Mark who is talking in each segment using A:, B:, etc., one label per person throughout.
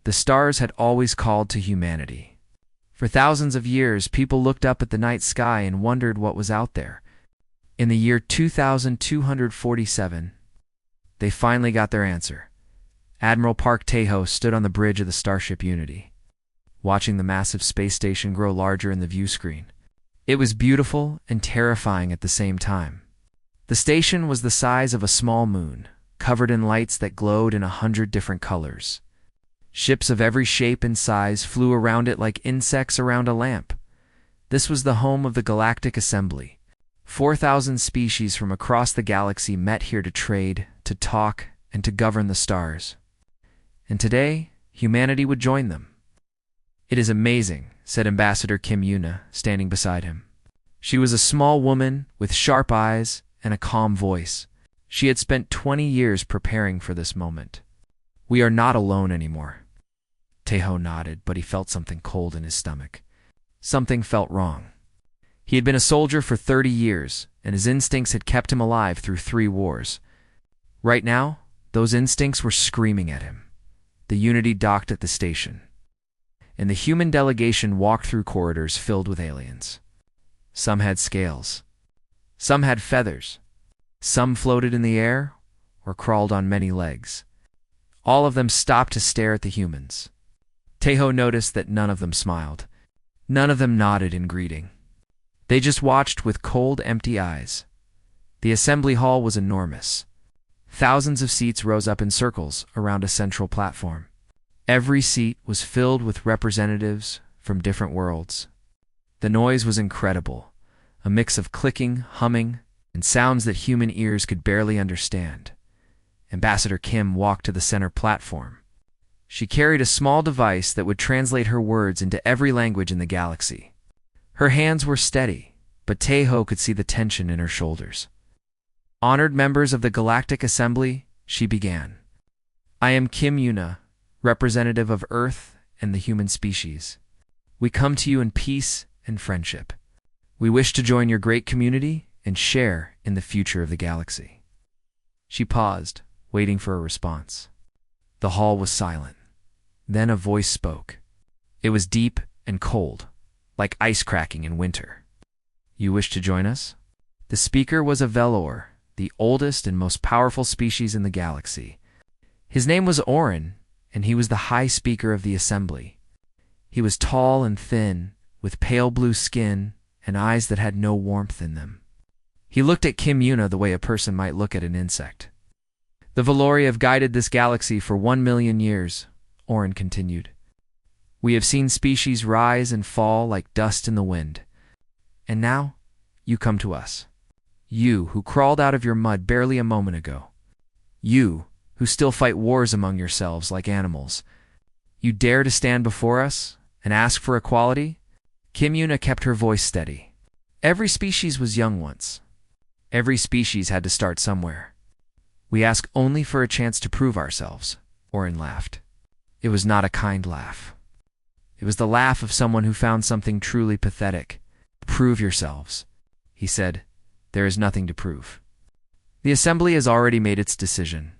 A: The stars had always called to humanity. For thousands of years, people looked up at the night sky and wondered what was out there. In the year 2247, they finally got their answer. Admiral Park Tae-ho stood on the bridge of the Starship Unity, watching the massive space station grow larger in the view screen. It was beautiful and terrifying at the same time. The station was the size of a small moon, covered in lights that glowed in 100 different colors. Ships of every shape and size flew around it like insects around a lamp. This was the home of the Galactic Assembly. 4,000 species from across the galaxy met here to trade, to talk, and to govern the stars. And today, humanity would join them. "It is amazing," said Ambassador Kim Yuna, standing beside him. She was a small woman with sharp eyes and a calm voice. She had spent 20 years preparing for this moment. "We are not alone anymore." Tae-ho nodded, but he felt something cold in his stomach. Something felt wrong. He had been a soldier for 30 years, and his instincts had kept him alive through 3 wars. Right now, those instincts were screaming at him. The Unity docked at the station, and the human delegation walked through corridors filled with aliens. Some had scales. Some had feathers. Some floated in the air or crawled on many legs. All of them stopped to stare at the humans. Tae-ho noticed that none of them smiled. None of them nodded in greeting. They just watched with cold, empty eyes. The assembly hall was enormous. Thousands of seats rose up in circles around a central platform. Every seat was filled with representatives from different worlds. The noise was incredible, a mix of clicking, humming, and sounds that human ears could barely understand. Ambassador Kim walked to the center platform. She carried a small device that would translate her words into every language in the galaxy. Her hands were steady, but Tae-ho could see the tension in her shoulders. "Honored members of the Galactic Assembly," she began. "I am Kim Yuna, representative of Earth and the human species. We come to you in peace and friendship. We wish to join your great community and share in the future of the galaxy." She paused, waiting for a response. The hall was silent. Then a voice spoke. It was deep and cold, like ice cracking in winter. "You wish to join us?" The speaker was a Velour, the oldest and most powerful species in the galaxy. His name was Orin, and he was the High Speaker of the Assembly. He was tall and thin, with pale blue skin and eyes that had no warmth in them. He looked at Kim Yuna the way a person might look at an insect. "The Valori have guided this galaxy for 1,000,000 years, Orin continued. "We have seen species rise and fall like dust in the wind. And now, you come to us. You, who crawled out of your mud barely a moment ago. You, who still fight wars among yourselves like animals. You dare to stand before us and ask for equality?" Kim Yuna kept her voice steady. "Every species was young once. Every species had to start somewhere. We ask only for a chance to prove ourselves," Orin laughed. It was not a kind laugh. It was the laugh of someone who found something truly pathetic. "Prove yourselves," he said. "There is nothing to prove. The Assembly has already made its decision.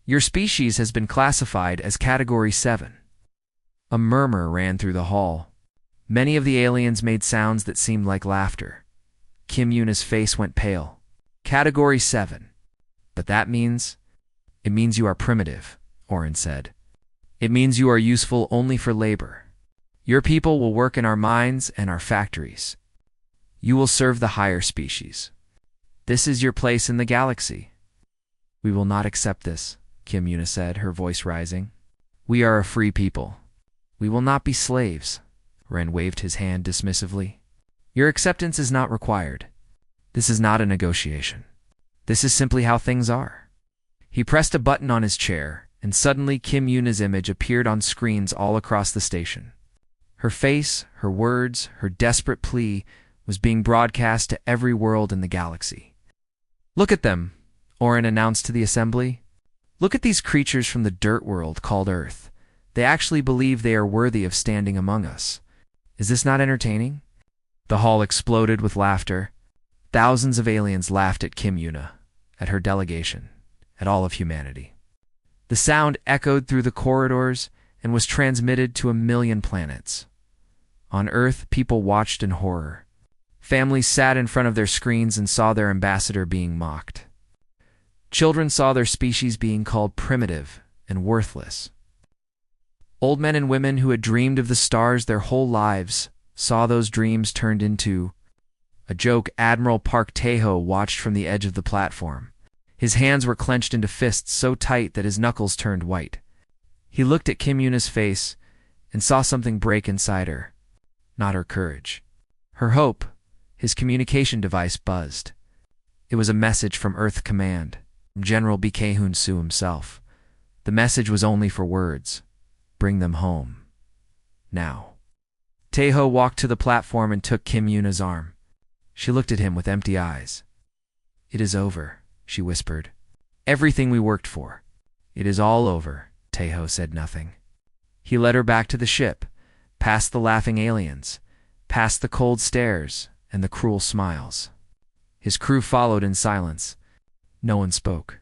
A: Your species has been classified as Category 7. A murmur ran through the hall. Many of the aliens made sounds that seemed like laughter. Kim Yuna's face went pale. "Category 7. But that means—" "It means you are primitive," Orin said. "It means you are useful only for labor. Your people will work in our mines and our factories. You will serve the higher species. This is your place in the galaxy." "We will not accept this," Kim Yuna said, her voice rising. "We are a free people. We will not be slaves." Ren waved his hand dismissively. "Your acceptance is not required. This is not a negotiation. This is simply how things are." He pressed a button on his chair, and suddenly Kim Yuna's image appeared on screens all across the station. Her face, her words, her desperate plea was being broadcast to every world in the galaxy. "Look at them," Orin announced to the assembly. "Look at these creatures from the dirt world called Earth. They actually believe they are worthy of standing among us. Is this not entertaining?" The hall exploded with laughter. Thousands of aliens laughed at Kim Yuna, at her delegation, at all of humanity. The sound echoed through the corridors, and was transmitted to 1,000,000 planets. On Earth, people watched in horror. Families sat in front of their screens and saw their ambassador being mocked. Children saw their species being called primitive and worthless. Old men and women who had dreamed of the stars their whole lives saw those dreams turned into a joke. Admiral Park Tae-ho watched from the edge of the platform. His hands were clenched into fists so tight that his knuckles turned white. He looked at Kim Yuna's face and saw something break inside her. Not her courage. Her hope. His communication device buzzed. It was a message from Earth Command, from General BK Hoon-soo himself. The message was only for words. Bring them home. Now. Tae-ho walked to the platform and took Kim Yuna's arm. She looked at him with empty eyes. "It is over," she whispered. "Everything we worked for. It is all over." Tae-ho said nothing. He led her back to the ship, past the laughing aliens, past the cold stares and the cruel smiles. His crew followed in silence. No one spoke.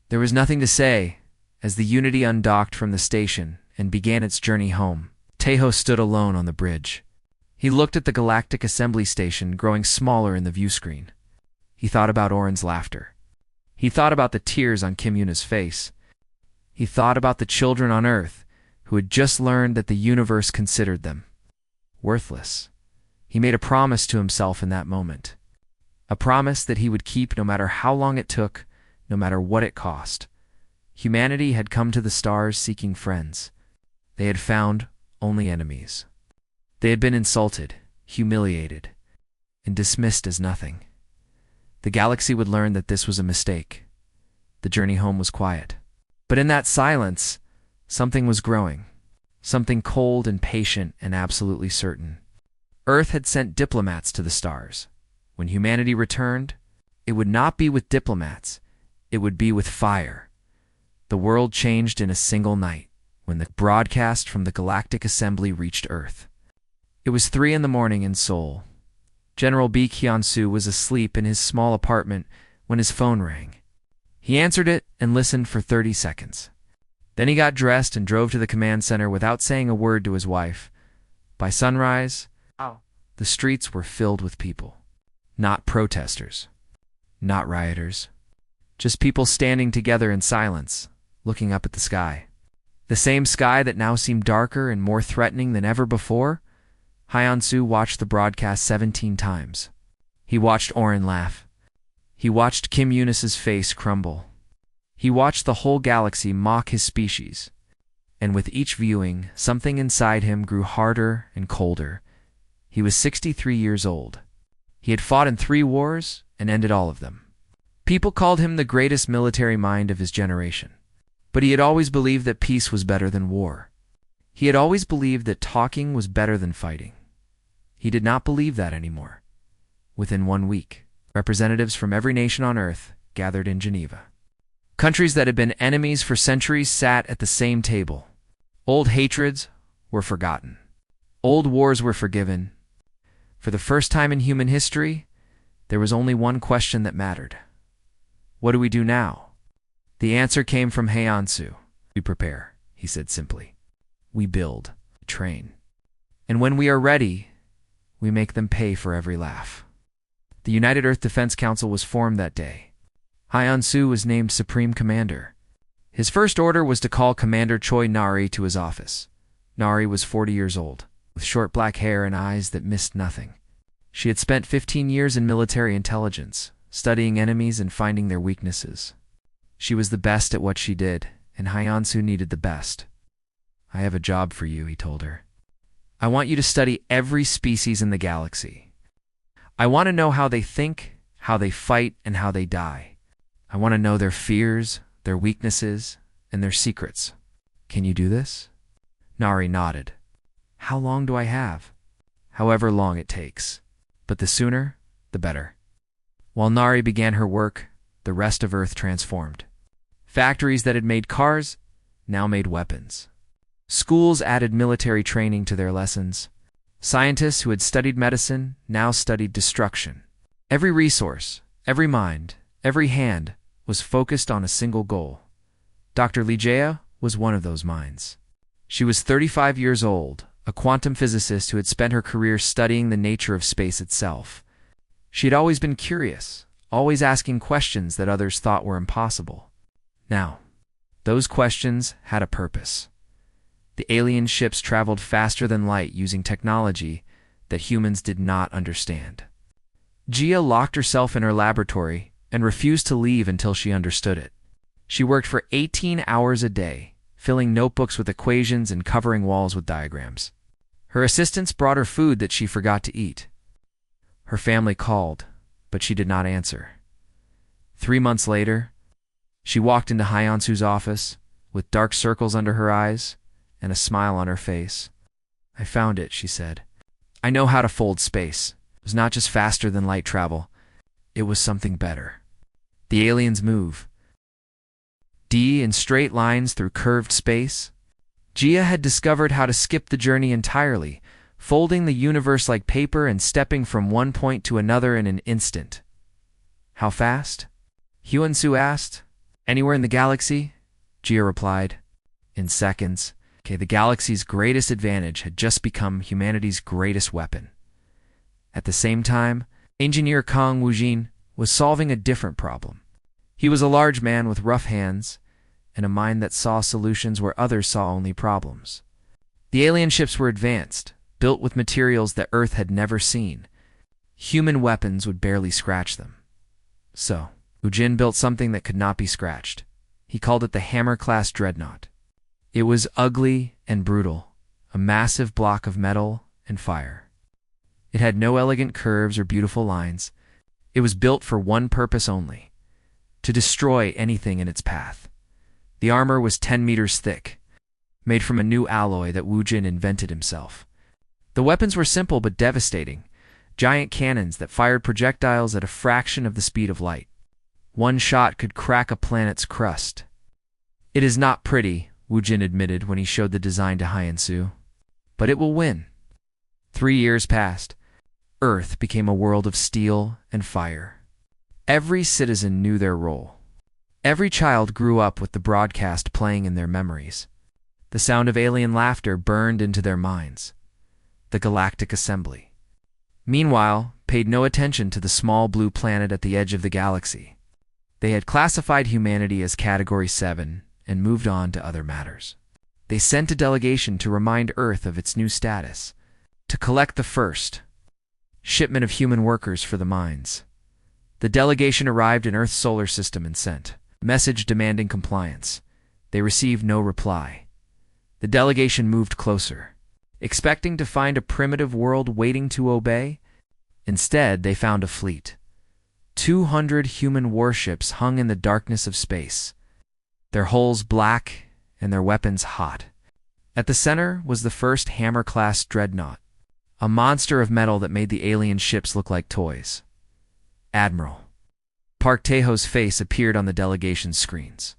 A: There was nothing to say. As the Unity undocked from the station and began its journey home, Tae-ho stood alone on the bridge. He looked at the Galactic Assembly Station growing smaller in the view screen. He thought about Oren's laughter. He thought about the tears on Kim Yuna's face. He thought about the children on Earth who had just learned that the universe considered them worthless. He made a promise to himself in that moment. A promise that he would keep no matter how long it took, no matter what it cost. Humanity had come to the stars seeking friends. They had found only enemies. They had been insulted, humiliated, and dismissed as nothing. The galaxy would learn that this was a mistake. The journey home was quiet. But in that silence, something was growing. Something cold and patient and absolutely certain. Earth had sent diplomats to the stars. When humanity returned, it would not be with diplomats. It would be with fire. The world changed in a single night when the broadcast from the Galactic Assembly reached Earth. It was 3 a.m. in Seoul. General B. Hyun-soo was asleep in his small apartment when his phone rang. He answered it and listened for 30 seconds. Then he got dressed and drove to the command center without saying a word to his wife. By sunrise, the streets were filled with people. Not protesters. Not rioters. Just people standing together in silence, looking up at the sky. The same sky that now seemed darker and more threatening than ever before. Hyun-soo watched the broadcast 17 times. He watched Oren laugh. He watched Kim Yuna's face crumble. He watched the whole galaxy mock his species. And with each viewing, something inside him grew harder and colder. He was 63 years old. He had fought in 3 wars and ended all of them. People called him the greatest military mind of his generation. But he had always believed that peace was better than war. He had always believed that talking was better than fighting. He did not believe that anymore. Within 1 week, representatives from every nation on Earth gathered in Geneva. Countries that had been enemies for centuries sat at the same table. Old hatreds were forgotten. Old wars were forgiven. For the first time in human history, there was only one question that mattered. What do we do now? The answer came from Hyun-soo. We prepare, he said simply. We build, train. And when we are ready, we make them pay for every laugh. The United Earth Defense Council was formed that day. Hyun-soo was named Supreme Commander. His first order was to call Commander Choi Nari to his office. Nari was 40 years old, with short black hair and eyes that missed nothing. She had spent 15 years in military intelligence, studying enemies and finding their weaknesses. She was the best at what she did, and Hyun-soo needed the best. I have a job for you, he told her. I want you to study every species in the galaxy. I want to know how they think, how they fight, and how they die. I want to know their fears, their weaknesses, and their secrets. Can you do this? Nari nodded. How long do I have? However long it takes. But the sooner, the better. While Nari began her work, the rest of Earth transformed. Factories that had made cars now made weapons. Schools added military training to their lessons. Scientists who had studied medicine now studied destruction. Every resource, every mind, every hand was focused on a single goal. Dr. Lee Jia was one of those minds. She was 35 years old, a quantum physicist who had spent her career studying the nature of space itself. She had always been curious, always asking questions that others thought were impossible. Now, those questions had a purpose. The alien ships traveled faster than light using technology that humans did not understand. Gia locked herself in her laboratory and refused to leave until she understood it. She worked for 18 hours a day, filling notebooks with equations and covering walls with diagrams. Her assistants brought her food that she forgot to eat. Her family called, but she did not answer. 3 months later, she walked into Hyansu's office with dark circles under her eyes and a smile on her face. "I found it," she said. "I know how to fold space. It was not just faster than light travel. It was something better. The aliens move in straight lines through curved space." Gia had discovered how to skip the journey entirely, folding the universe like paper and stepping from one point to another in an instant. "How fast?" Hyansu asked. "Anywhere in the galaxy," Gia replied. "In seconds." The galaxy's greatest advantage had just become humanity's greatest weapon. At the same time, engineer Kang Woojin was solving a different problem. He was a large man with rough hands and a mind that saw solutions where others saw only problems. The alien ships were advanced, built with materials that Earth had never seen. Human weapons would barely scratch them. So, Woojin built something that could not be scratched. He called it the Hammer-class dreadnought. It was ugly and brutal, a massive block of metal and fire. It had no elegant curves or beautiful lines. It was built for one purpose only: to destroy anything in its path. The armor was 10 meters thick, made from a new alloy that Woojin invented himself. The weapons were simple but devastating: giant cannons that fired projectiles at a fraction of the speed of light. One shot could crack a planet's crust. "It is not pretty," Woojin admitted when he showed the design to Hyansu, "but it will win." 3 years passed. Earth became a world of steel and fire. Every citizen knew their role. Every child grew up with the broadcast playing in their memories. The sound of alien laughter burned into their minds. The Galactic Assembly, meanwhile, paid no attention to the small blue planet at the edge of the galaxy. They had classified humanity as Category 7 and moved on to other matters. They sent a delegation to remind Earth of its new status, to collect the first shipment of human workers for the mines. The delegation arrived in Earth's solar system and sent a message demanding compliance. They received no reply. The delegation moved closer, expecting to find a primitive world waiting to obey. Instead, they found a fleet. 200 human warships hung in the darkness of space, their hulls black and their weapons hot. At the center was the first Hammer-class dreadnought, a monster of metal that made the alien ships look like toys. "Admiral." Park Taeho's face appeared on the delegation's screens.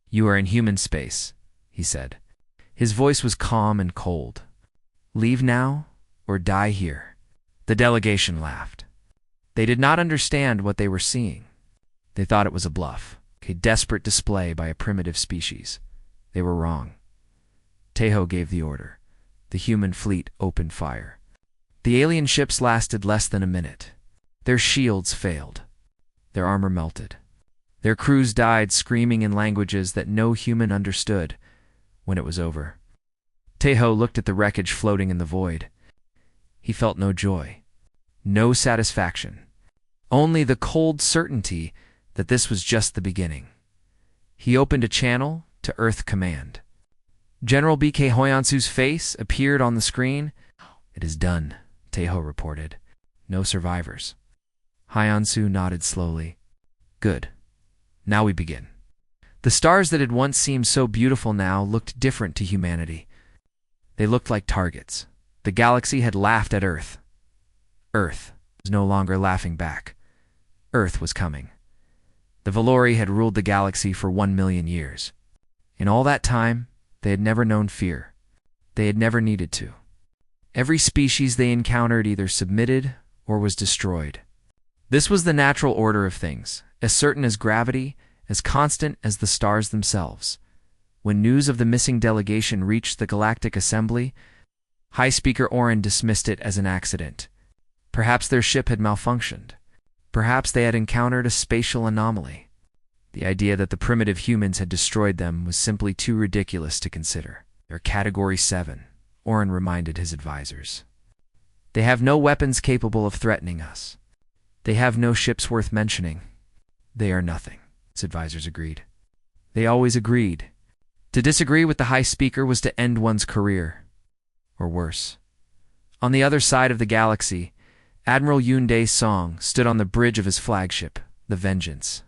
A: "You are in human space," he said. His voice was calm and cold. "Leave now or die here." The delegation laughed. They did not understand what they were seeing. They thought it was a bluff, a desperate display by a primitive species. They were wrong. Taeho gave the order. The human fleet opened fire. The alien ships lasted less than a minute. Their shields failed. Their armor melted. Their crews died screaming in languages that no human understood. When it was over, Taeho looked at the wreckage floating in the void. He felt no joy, no satisfaction, only the cold certainty that this was just the beginning. He opened a channel to Earth Command. General BK Hyansu's face appeared on the screen. "It is done," Taeho reported. "No survivors." Hyansu nodded slowly. "Good. Now we begin." The stars that had once seemed so beautiful now looked different to humanity. They looked like targets. The galaxy had laughed at Earth. Earth was no longer laughing back. Earth was coming. The Valori had ruled the galaxy for 1 million years. In all that time, they had never known fear. They had never needed to. Every species they encountered either submitted or was destroyed. This was the natural order of things, as certain as gravity, as constant as the stars themselves. When news of the missing delegation reached the Galactic Assembly, High Speaker Orin dismissed it as an accident. Perhaps their ship had malfunctioned. Perhaps they had encountered a spatial anomaly. The idea that the primitive humans had destroyed them was simply too ridiculous to consider. They're Category 7, Orin reminded his advisors. They have no weapons capable of threatening us. They have no ships worth mentioning. They are nothing, his advisors agreed. They always agreed. To disagree with the High Speaker was to end one's career. Or worse. On the other side of the galaxy, Admiral Yoon Song stood on the bridge of his flagship, the Vengeance.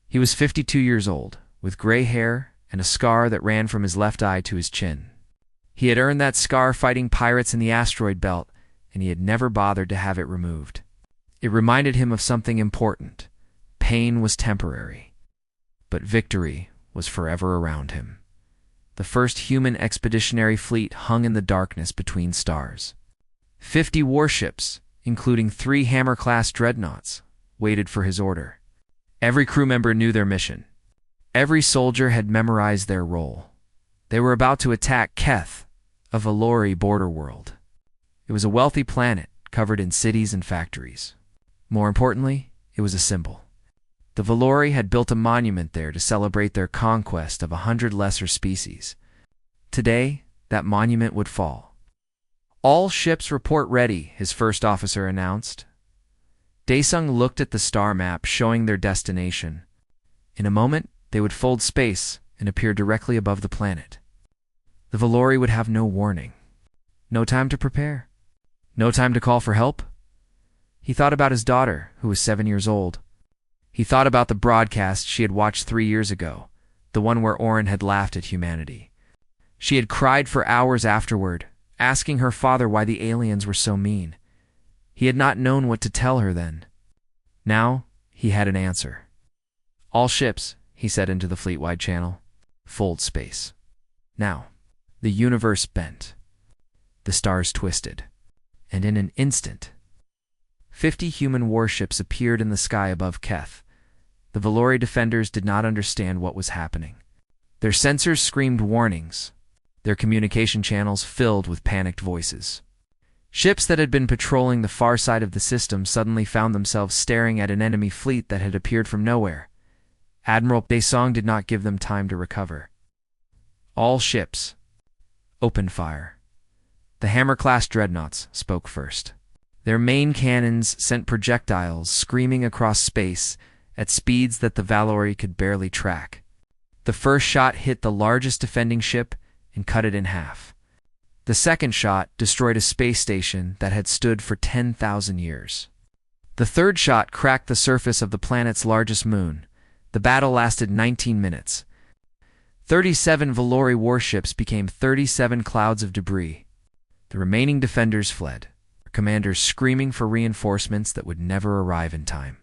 A: He was 52 years old, with gray hair and a scar that ran from his left eye to his chin. He had earned that scar fighting pirates in the asteroid belt, and he had never bothered to have it removed. It reminded him of something important. Pain was temporary, but victory was forever around him. The first human expeditionary fleet hung in the darkness between stars. 50 warships, including 3 Hammer-class dreadnoughts, waited for his order. Every crew member knew their mission. Every soldier had memorized their role. They were about to attack Keth, a Valori border world. It was a wealthy planet covered in cities and factories. More importantly, it was a symbol. The Valori had built a monument there to celebrate their conquest of 100 lesser species. Today, that monument would fall. All ships report ready, his first officer announced. Daesung looked at the star map showing their destination. In a moment, they would fold space and appear directly above the planet. The Valori would have no warning. No time to prepare. No time to call for help. He thought about his daughter, who was 7 years old. He thought about the broadcast she had watched 3 years ago, the one where Orin had laughed at humanity. She had cried for hours afterward, asking her father why the aliens were so mean. He had not known what to tell her then. Now, he had an answer. All ships, he said into the fleet-wide channel, fold space. Now, the universe bent. The stars twisted. And in an instant, 50 human warships appeared in the sky above Keth. The Valori defenders did not understand what was happening. Their sensors screamed warnings, their communication channels filled with panicked voices. Ships that had been patrolling the far side of the system suddenly found themselves staring at an enemy fleet that had appeared from nowhere. Admiral Daesung did not give them time to recover. All ships opened fire. The Hammer-class dreadnoughts spoke first. Their main cannons sent projectiles screaming across space at speeds that the Valori could barely track. The first shot hit the largest defending ship and cut it in half. The second shot destroyed a space station that had stood for 10,000 years. The third shot cracked the surface of the planet's largest moon. The battle lasted 19 minutes. 37 Valori warships became 37 clouds of debris. The remaining defenders fled, their commanders screaming for reinforcements that would never arrive in time.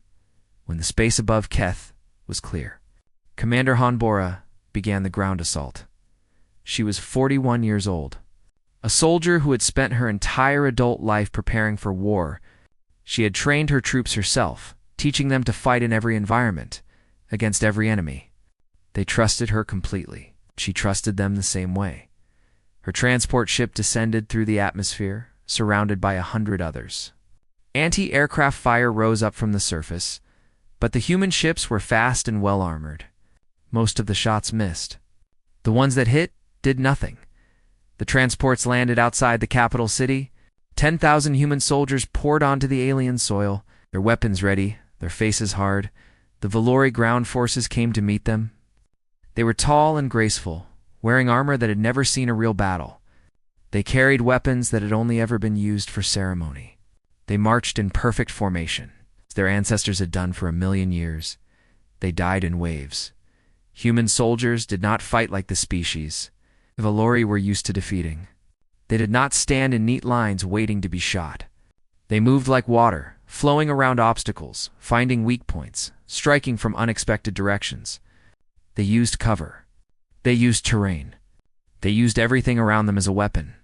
A: When the space above Keth was clear, Commander Hanbora began the ground assault. She was 41 years old. A soldier who had spent her entire adult life preparing for war, she had trained her troops herself, teaching them to fight in every environment, against every enemy. They trusted her completely. She trusted them the same way. Her transport ship descended through the atmosphere, surrounded by 100 others. Anti-aircraft fire rose up from the surface, but the human ships were fast and well-armored. Most of the shots missed. The ones that hit did nothing. The transports landed outside the capital city. 10,000 human soldiers poured onto the alien soil, their weapons ready, their faces hard. The Valori ground forces came to meet them. They were tall and graceful, wearing armor that had never seen a real battle. They carried weapons that had only ever been used for ceremony. They marched in perfect formation, as their ancestors had done for 1,000,000 years. They died in waves. Human soldiers did not fight like the species the Valori were used to defeating. They did not stand in neat lines waiting to be shot. They moved like water, flowing around obstacles, finding weak points, striking from unexpected directions. They used cover. They used terrain. They used everything around them as a weapon.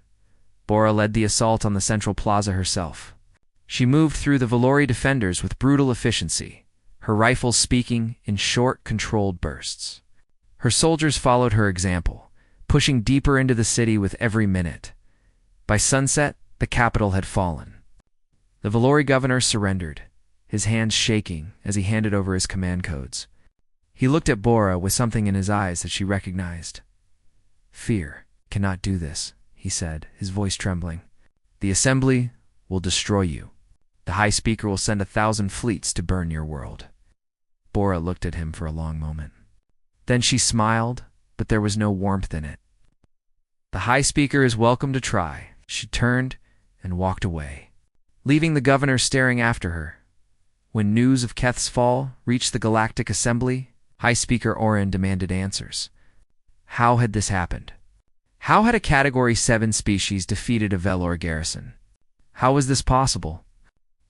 A: Bora led the assault on the central plaza herself. She moved through the Valori defenders with brutal efficiency, her rifles speaking in short, controlled bursts. Her soldiers followed her example, pushing deeper into the city with every minute. By sunset, the capital had fallen. The Valori governor surrendered, his hands shaking as he handed over his command codes. He looked at Bora with something in his eyes that she recognized. "Fear cannot do this," he said, his voice trembling. "The assembly will destroy you. The High Speaker will send 1,000 fleets to burn your world." Bora looked at him for a long moment. Then she smiled, but there was no warmth in it. "The High Speaker is welcome to try." She turned and walked away, leaving the governor staring after her. When news of Keth's fall reached the Galactic Assembly, High Speaker Orin demanded answers. How had this happened? How had a Category 7 species defeated a Velor garrison? How was this possible?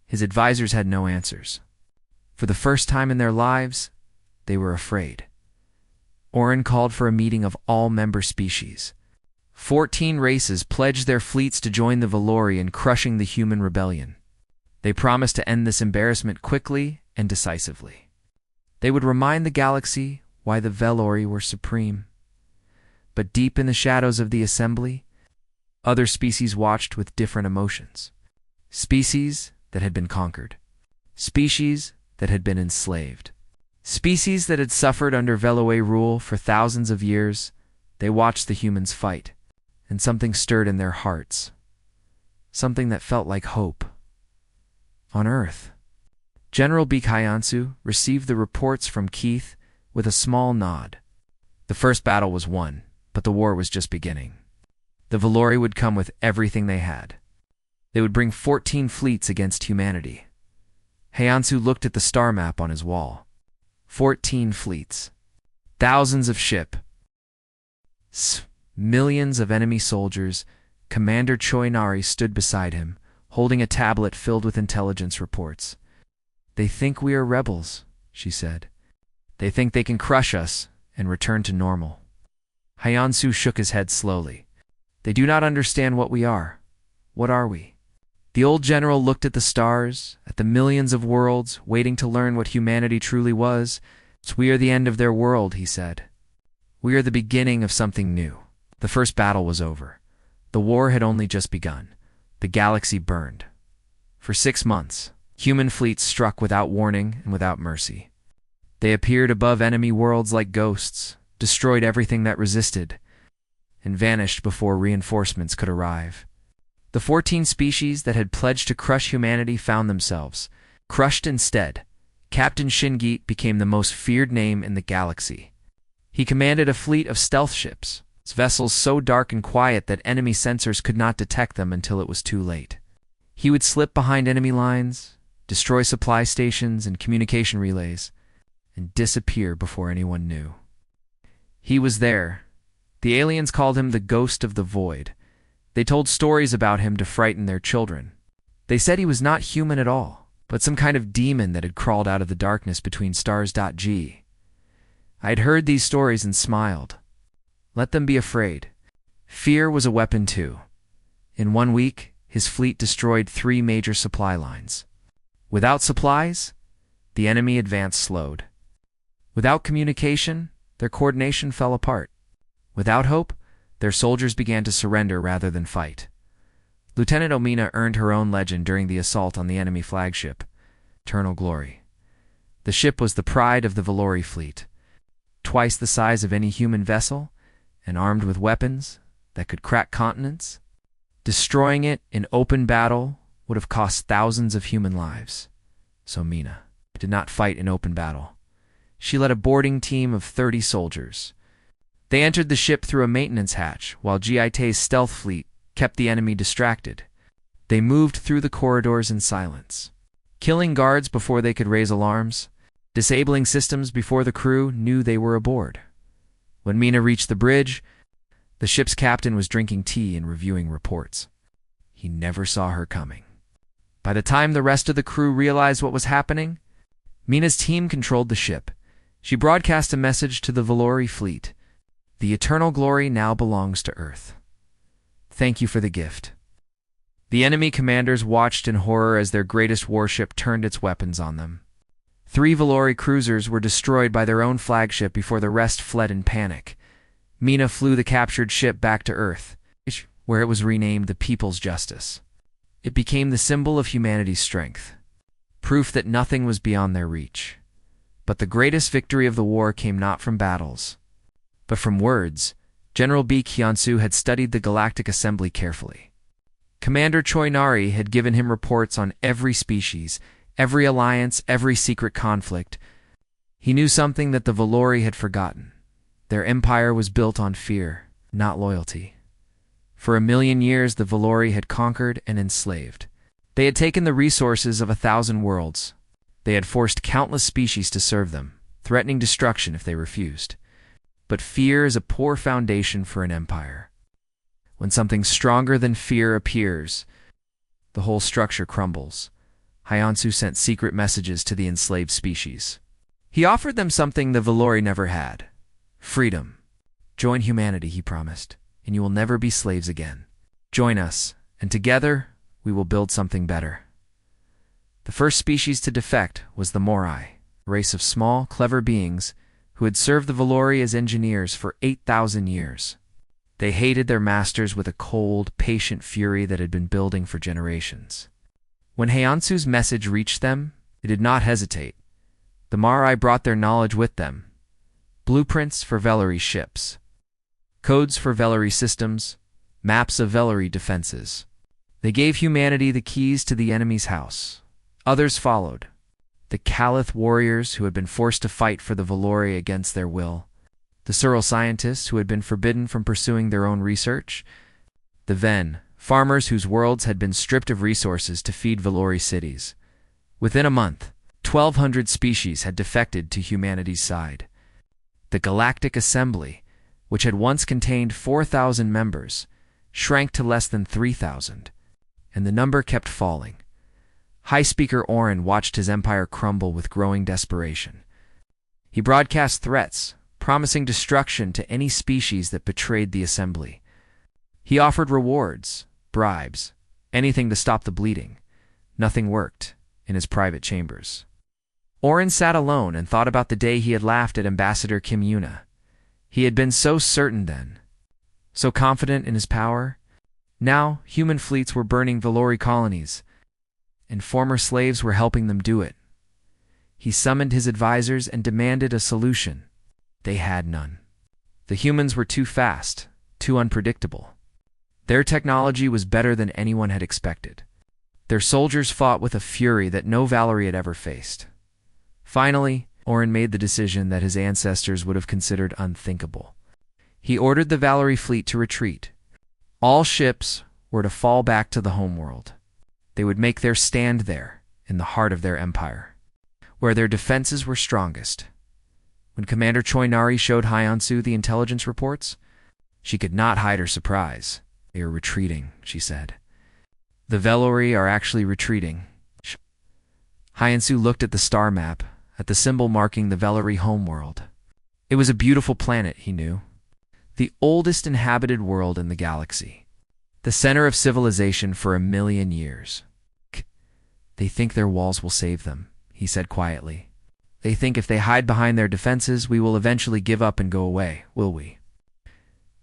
A: His advisors had no answers. For the first time in their lives, they were afraid. Orin called for a meeting of all member species. 14 races pledged their fleets to join the Valori in crushing the human rebellion. They promised to end this embarrassment quickly and decisively. They would remind the galaxy why the Velori were supreme. But deep in the shadows of the assembly, other species watched with different emotions. Species that had been conquered. Species that had been enslaved. Species that had suffered under Veloe rule for thousands of years. They watched the humans fight, and something stirred in their hearts. Something that felt like hope. On Earth. General Bikayansu received the reports from Keith with a small nod. The first battle was won, but the war was just beginning. The Valori would come with everything they had. They would bring 14 fleets against humanity. Heiansu looked at the star map on his wall. 14 fleets. Thousands of ships. Millions of enemy soldiers. Commander Choinari stood beside him, holding a tablet filled with intelligence reports. "They think we are rebels," she said. "They think they can crush us and return to normal." Heiansu shook his head slowly. "They do not understand what we are. What are we?" The old general looked at the stars, at the millions of worlds, waiting to learn what humanity truly was. "We are the end of their world," he said. "We are the beginning of something new." The first battle was over. The war had only just begun. The galaxy burned. For 6 months, human fleets struck without warning and without mercy. They appeared above enemy worlds like ghosts, destroyed everything that resisted, and vanished before reinforcements could arrive. The 14 species that had pledged to crush humanity found themselves crushed instead. Captain Shingeet became the most feared name in the galaxy. He commanded a fleet of stealth ships, vessels so dark and quiet that enemy sensors could not detect them until it was too late. He would slip behind enemy lines, destroy supply stations and communication relays, and disappear before anyone knew. He was there. The aliens called him the Ghost of the Void. They told stories about him to frighten their children. They said he was not human at all, but some kind of demon that had crawled out of the darkness between stars. I had heard these stories and smiled. Let them be afraid. Fear was a weapon too. In 1 week, his fleet destroyed 3 major supply lines. Without supplies, the enemy advance slowed. Without communication, their coordination fell apart. Without hope, their soldiers began to surrender rather than fight. Lieutenant Omina earned her own legend during the assault on the enemy flagship, Eternal Glory. The ship was the pride of the Valori fleet, twice the size of any human vessel, and armed with weapons that could crack continents. Destroying it in open battle would have cost thousands of human lives. So Mina did not fight in open battle. She led a boarding team of 30 soldiers. They entered the ship through a maintenance hatch, while Gite's stealth fleet kept the enemy distracted. They moved through the corridors in silence, killing guards before they could raise alarms, disabling systems before the crew knew they were aboard. When Mina reached the bridge, the ship's captain was drinking tea and reviewing reports. He never saw her coming. By the time the rest of the crew realized what was happening, Mina's team controlled the ship. She broadcast a message to the Valori fleet. "The eternal glory now belongs to Earth. Thank you for the gift." The enemy commanders watched in horror as their greatest warship turned its weapons on them. 3 Valori cruisers were destroyed by their own flagship before the rest fled in panic. Mina flew the captured ship back to Earth, where it was renamed the People's Justice. It became the symbol of humanity's strength, proof that nothing was beyond their reach. But the greatest victory of the war came not from battles, but from words. General B. Hyunsu had studied the Galactic Assembly carefully. Commander Choi Nari had given him reports on every species, every alliance, every secret conflict. He knew something that the Valori had forgotten. Their empire was built on fear, not loyalty. For 1,000,000 years, the Valori had conquered and enslaved. They had taken the resources of 1,000 worlds. They had forced countless species to serve them, threatening destruction if they refused. But fear is a poor foundation for an empire. When something stronger than fear appears, the whole structure crumbles. Hyunsu sent secret messages to the enslaved species. He offered them something the Valori never had: freedom. Join humanity, he promised, and you will never be slaves again. Join us, and together we will build something better. The first species to defect was the Morai, a race of small, clever beings who had served the Valori as engineers for 8,000 years. They hated their masters with a cold, patient fury that had been building for generations. When Hyunsu's message reached them, they did not hesitate. The Morai brought their knowledge with them: blueprints for Valori ships, codes for Valori systems, maps of Valori defenses. They gave humanity the keys to the enemy's house. Others followed: the Caliph warriors who had been forced to fight for the Valori against their will, the Sural scientists who had been forbidden from pursuing their own research, the Ven, farmers whose worlds had been stripped of resources to feed Valori cities. Within a month, 1,200 species had defected to humanity's side. The Galactic Assembly, which had once contained 4,000 members, shrank to less than 3,000, and the number kept falling. High Speaker Oren watched his empire crumble with growing desperation. He broadcast threats, promising destruction to any species that betrayed the assembly. He offered rewards, bribes, anything to stop the bleeding. Nothing worked in his private chambers. Oren sat alone and thought about the day he had laughed at Ambassador Kim Yuna. He had been so certain then, so confident in his power. Now, human fleets were burning Valori colonies, and former slaves were helping them do it. He summoned his advisors and demanded a solution. They had none. The humans were too fast, too unpredictable. Their technology was better than anyone had expected. Their soldiers fought with a fury that no Valori had ever faced. Finally, Oren made the decision that his ancestors would have considered unthinkable. He ordered the Valori fleet to retreat. All ships were to fall back to the homeworld. They would make their stand there, in the heart of their empire, where their defenses were strongest. When Commander Choi Nari showed Hyunsu the intelligence reports, she could not hide her surprise. "They are retreating," she said. "The Valori are actually retreating." Hyunsu looked at the star map, at the symbol marking the Valori homeworld. It was a beautiful planet, he knew. The oldest inhabited world in the galaxy. The center of civilization for 1,000,000 years. "They think their walls will save them," he said quietly. "They think if they hide behind their defenses, we will eventually give up and go away, will we?"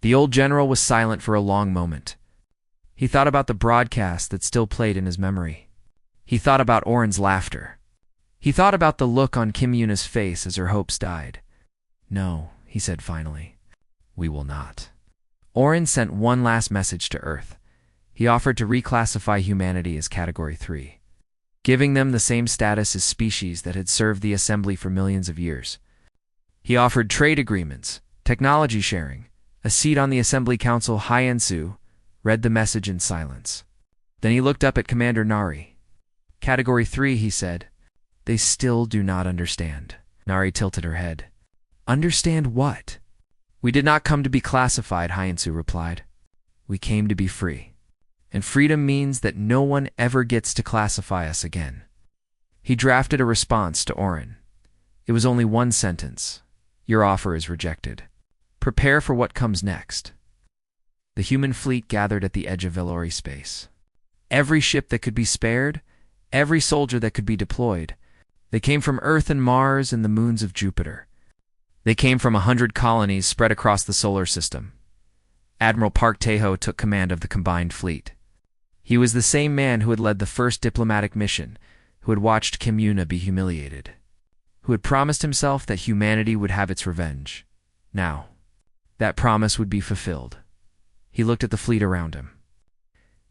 A: The old general was silent for a long moment. He thought about the broadcast that still played in his memory. He thought about Oren's laughter. He thought about the look on Kim Yuna's face as her hopes died. "No," he said finally. "We will not." Oren sent one last message to Earth. He offered to reclassify humanity as Category 3, giving them the same status as species that had served the Assembly for millions of years. He offered trade agreements, technology sharing, a seat on the Assembly Council. Hyunsu read the message in silence. Then he looked up at Commander Nari. "Category 3, he said. "They still do not understand." Nari tilted her head. "Understand what?" "We did not come to be classified," Hyunsu replied. "We came to be free. And freedom means that no one ever gets to classify us again." He drafted a response to Oren. It was only one sentence. "Your offer is rejected. Prepare for what comes next." The human fleet gathered at the edge of Valori space. Every ship that could be spared, every soldier that could be deployed, They came from Earth and Mars and the moons of Jupiter. They came from 100 colonies spread across the solar system. Admiral Park Tae-ho took command of the combined fleet. He was the same man who had led the first diplomatic mission, who had watched Kim Yuna be humiliated, who had promised himself that humanity would have its revenge. Now, that promise would be fulfilled. He looked at the fleet around him,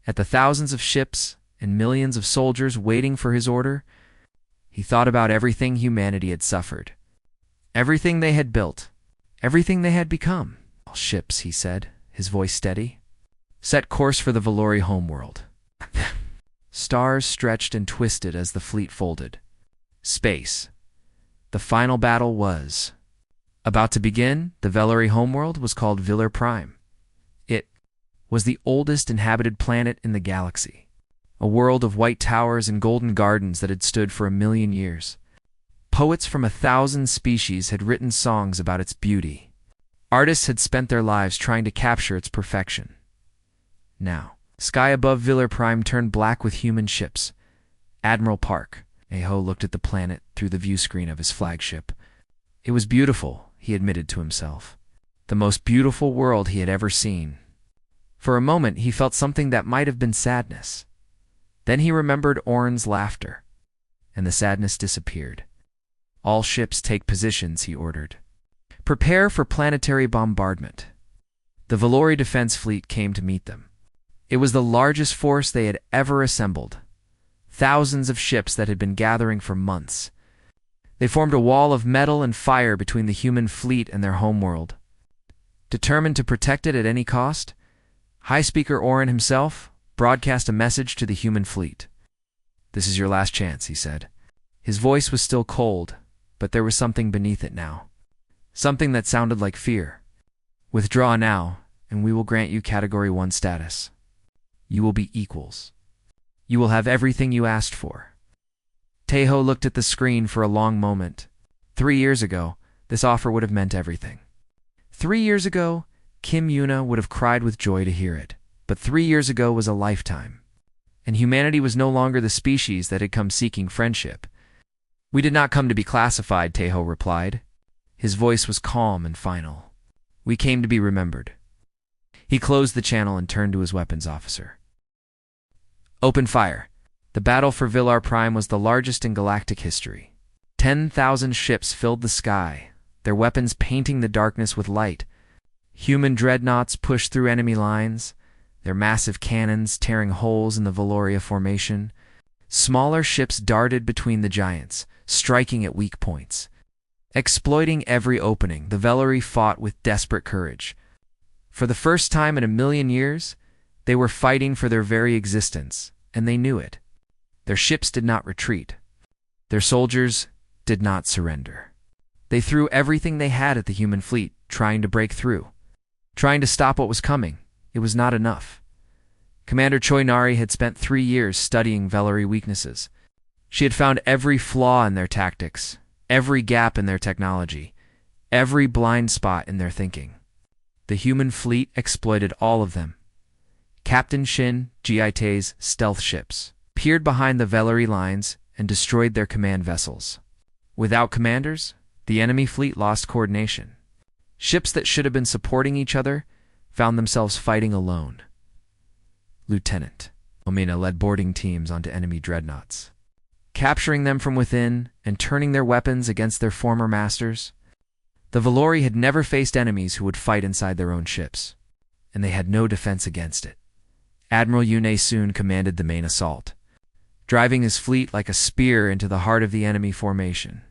A: at the thousands of ships and millions of soldiers waiting for his order. He thought about everything humanity had suffered, everything they had built, everything they had become. All ships, he said, his voice steady, set course for the Valori homeworld. Stars stretched and twisted as the fleet folded. Space. The final battle was about to begin. The Valori homeworld was called Villar Prime. It was the oldest inhabited planet in the galaxy, a world of white towers and golden gardens that had stood for 1,000,000 years. Poets from 1,000 species had written songs about its beauty. Artists had spent their lives trying to capture its perfection. Now, sky above Villar Prime turned black with human ships. Admiral Park Tae-ho looked at the planet through the view screen of his flagship. It was beautiful, he admitted to himself. The most beautiful world he had ever seen. For a moment, he felt something that might have been sadness. Then he remembered Oren's laughter, and the sadness disappeared. All ships take positions, he ordered. Prepare for planetary bombardment. The Valori defense fleet came to meet them. It was the largest force they had ever assembled. Thousands of ships that had been gathering for months. They formed a wall of metal and fire between the human fleet and their homeworld. Determined to protect it at any cost, High Speaker Oren himself broadcast a message to the human fleet. "This is your last chance," he said. His voice was still cold, but there was something beneath it now. Something that sounded like fear. "Withdraw now, and we will grant you Category 1 status. You will be equals. You will have everything you asked for." Tae-ho looked at the screen for a long moment. 3 years ago, this offer would have meant everything. 3 years ago, Kim Yuna would have cried with joy to hear it. But 3 years ago was a lifetime. And humanity was no longer the species that had come seeking friendship. "We did not come to be classified," Tae-ho replied. His voice was calm and final. "We came to be remembered." He closed the channel and turned to his weapons officer. "Open fire." The battle for Villar Prime was the largest in galactic history. 10,000 ships filled the sky, their weapons painting the darkness with light. Human dreadnoughts pushed through enemy lines, their massive cannons tearing holes in the Valoria formation. Smaller ships darted between the giants, striking at weak points. Exploiting every opening, the Valori fought with desperate courage. For the first time in 1,000,000 years, they were fighting for their very existence, and they knew it. Their ships did not retreat. Their soldiers did not surrender. They threw everything they had at the human fleet, trying to break through, trying to stop what was coming. It was not enough. Commander Choi Nari had spent 3 years studying Valori weaknesses. She had found every flaw in their tactics, every gap in their technology, every blind spot in their thinking. The human fleet exploited all of them. Captain Shin Jiaite's stealth ships peered behind the Valori lines and destroyed their command vessels. Without commanders, the enemy fleet lost coordination. Ships that should have been supporting each other found themselves fighting alone. Lieutenant Omina led boarding teams onto enemy dreadnoughts, capturing them from within and turning their weapons against their former masters. The Valori had never faced enemies who would fight inside their own ships, and they had no defense against it. Admiral Yune soon commanded the main assault, driving his fleet like a spear into the heart of the enemy formation.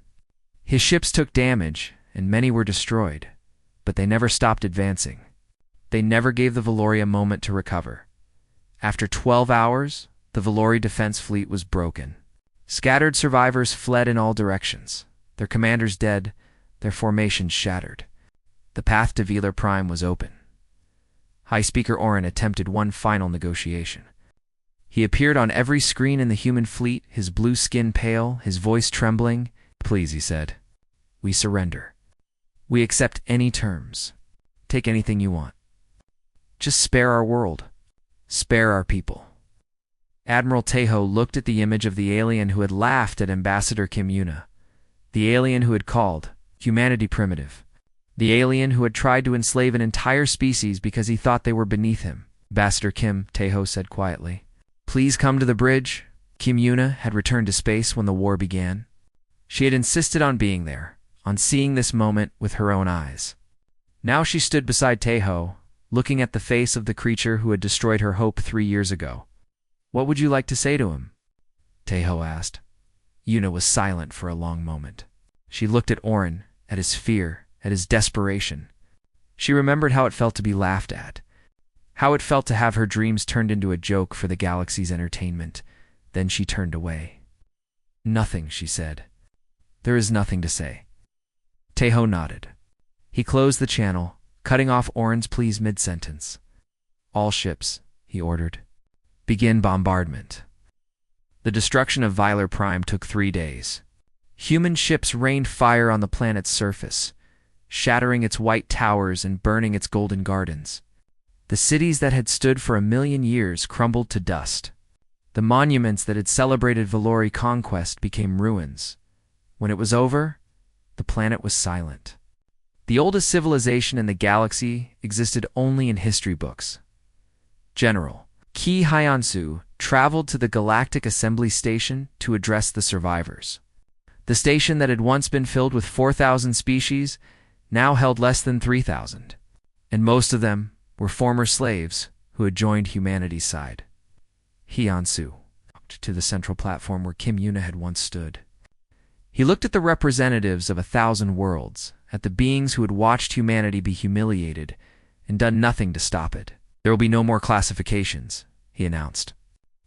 A: His ships took damage, and many were destroyed, but they never stopped advancing. They never gave the Valori a moment to recover. After 12 hours, the Valori defense fleet was broken. Scattered survivors fled in all directions, their commanders dead, their formations shattered. The path to Villar Prime was open. High Speaker Oren attempted one final negotiation. He appeared on every screen in the human fleet, his blue skin pale, his voice trembling. "Please," he said, "we surrender. We accept any terms. Take anything you want. Just spare our world. Spare our people." Admiral Tejo looked at the image of the alien who had laughed at Ambassador Kim Yuna, the alien who had called humanity primitive, the alien who had tried to enslave an entire species because he thought they were beneath him. Ambassador Kim, Tejo said quietly. Please come to the bridge. Kim Yuna had returned to space when the war began. She had insisted on being there, on seeing this moment with her own eyes. Now she stood beside Tejo, looking at the face of the creature who had destroyed her hope 3 years ago. What would you like to say to him? Tejo asked. Yuna was silent for a long moment. She looked at Orin, at his fear, at his desperation. She remembered how it felt to be laughed at, how it felt to have her dreams turned into a joke for the galaxy's entertainment. Then she turned away. Nothing, she said. There is nothing to say. Tejo nodded. He closed the channel, cutting off Orin's pleas mid-sentence. All ships, he ordered. Begin bombardment. The destruction of Vilar Prime took 3 days. Human ships rained fire on the planet's surface, shattering its white towers and burning its golden gardens. The cities that had stood for 1,000,000 years crumbled to dust. The monuments that had celebrated Valori conquest became ruins. When it was over, the planet was silent. The oldest civilization in the galaxy existed only in history books. General Ki Hyansu traveled to the Galactic Assembly Station to address the survivors. The station that had once been filled with 4,000 species now held less than 3,000, and most of them were former slaves who had joined humanity's side. Hyansu walked to the central platform where Kim Yuna had once stood. He looked at the representatives of 1,000 worlds, at the beings who had watched humanity be humiliated and done nothing to stop it. There will be no more classifications, he announced.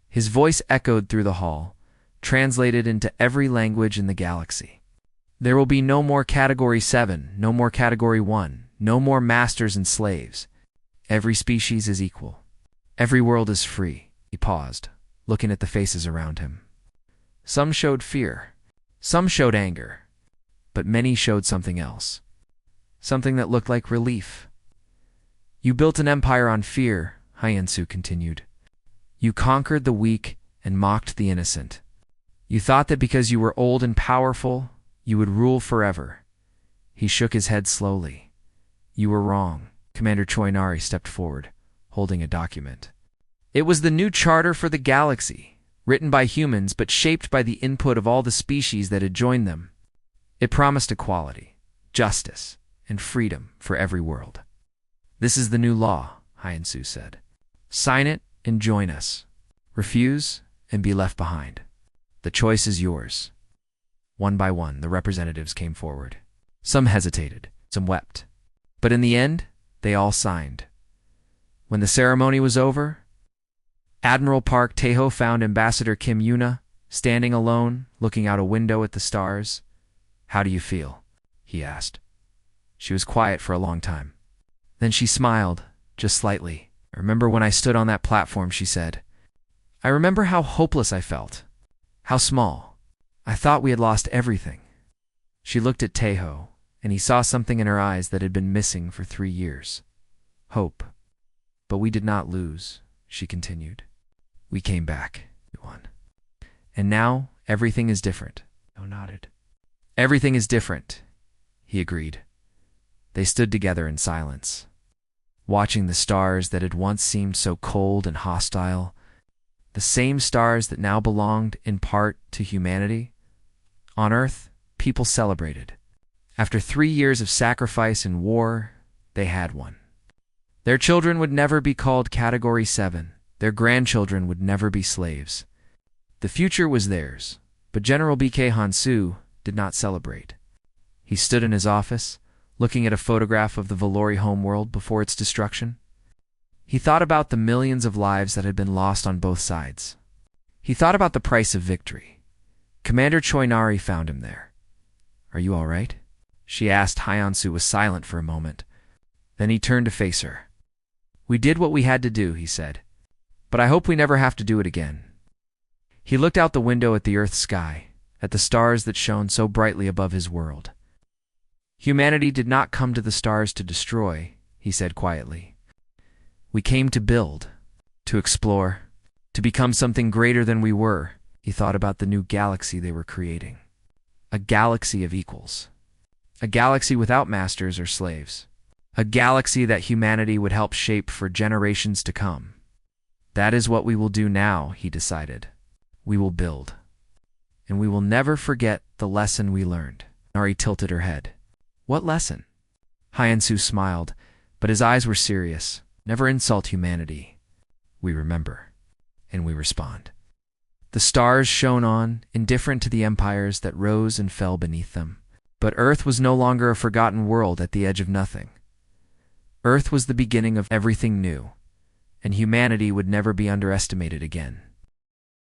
A: His voice echoed through the hall, translated into every language in the galaxy. There will be no more Category 7, no more Category 1, no more masters and slaves. Every species is equal. Every world is free. He paused, looking at the faces around him. Some showed fear. Some showed anger. But many showed something else. Something that looked like relief. You built an empire on fear, Hyansu continued. You conquered the weak and mocked the innocent. You thought that because you were old and powerful, you would rule forever. He shook his head slowly. You were wrong. Commander Choinari stepped forward, holding a document. It was the new charter for the galaxy, written by humans but shaped by the input of all the species that had joined them. It promised equality, justice, and freedom for every world. This is the new law, Hyansu said. Sign it and join us. Refuse and be left behind. The choice is yours. One by one, the representatives came forward. Some hesitated, some wept. But in the end, they all signed. When the ceremony was over, Admiral Park Tejo found Ambassador Kim Yuna standing alone, looking out a window at the stars. How do you feel? He asked. She was quiet for a long time. Then she smiled, just slightly. I remember when I stood on that platform, she said. I remember how hopeless I felt. How small. I thought we had lost everything. She looked at Tejo, and he saw something in her eyes that had been missing for 3 years. Hope. But we did not lose, she continued. We came back. We won. And now everything is different. Tejo nodded. Everything is different, he agreed. They stood together in silence, watching the stars that had once seemed so cold and hostile, the same stars that now belonged in part to humanity. On Earth, people celebrated. After 3 years of sacrifice and war, they had one. Their children would never be called Category 7. Their grandchildren would never be slaves. The future was theirs, but General B.K. Hansu did not celebrate. He stood in his office, looking at a photograph of the Valori homeworld before its destruction. He thought about the millions of lives that had been lost on both sides. He thought about the price of victory. Commander Choinari found him there. Are you all right? She asked. Hyansu was silent for a moment. Then he turned to face her. We did what we had to do, he said. But I hope we never have to do it again. He looked out the window at the Earth's sky, at the stars that shone so brightly above his world. Humanity did not come to the stars to destroy, he said quietly. We came to build, to explore, to become something greater than we were. He thought about the new galaxy they were creating. A galaxy of equals. A galaxy without masters or slaves. A galaxy that humanity would help shape for generations to come. That is what we will do now, he decided. We will build. And we will never forget the lesson we learned. Nari tilted her head. What lesson? Hyansu smiled, but his eyes were serious. Never insult humanity. We remember. And we respond. The stars shone on, indifferent to the empires that rose and fell beneath them. But Earth was no longer a forgotten world at the edge of nothing. Earth was the beginning of everything new, and humanity would never be underestimated again.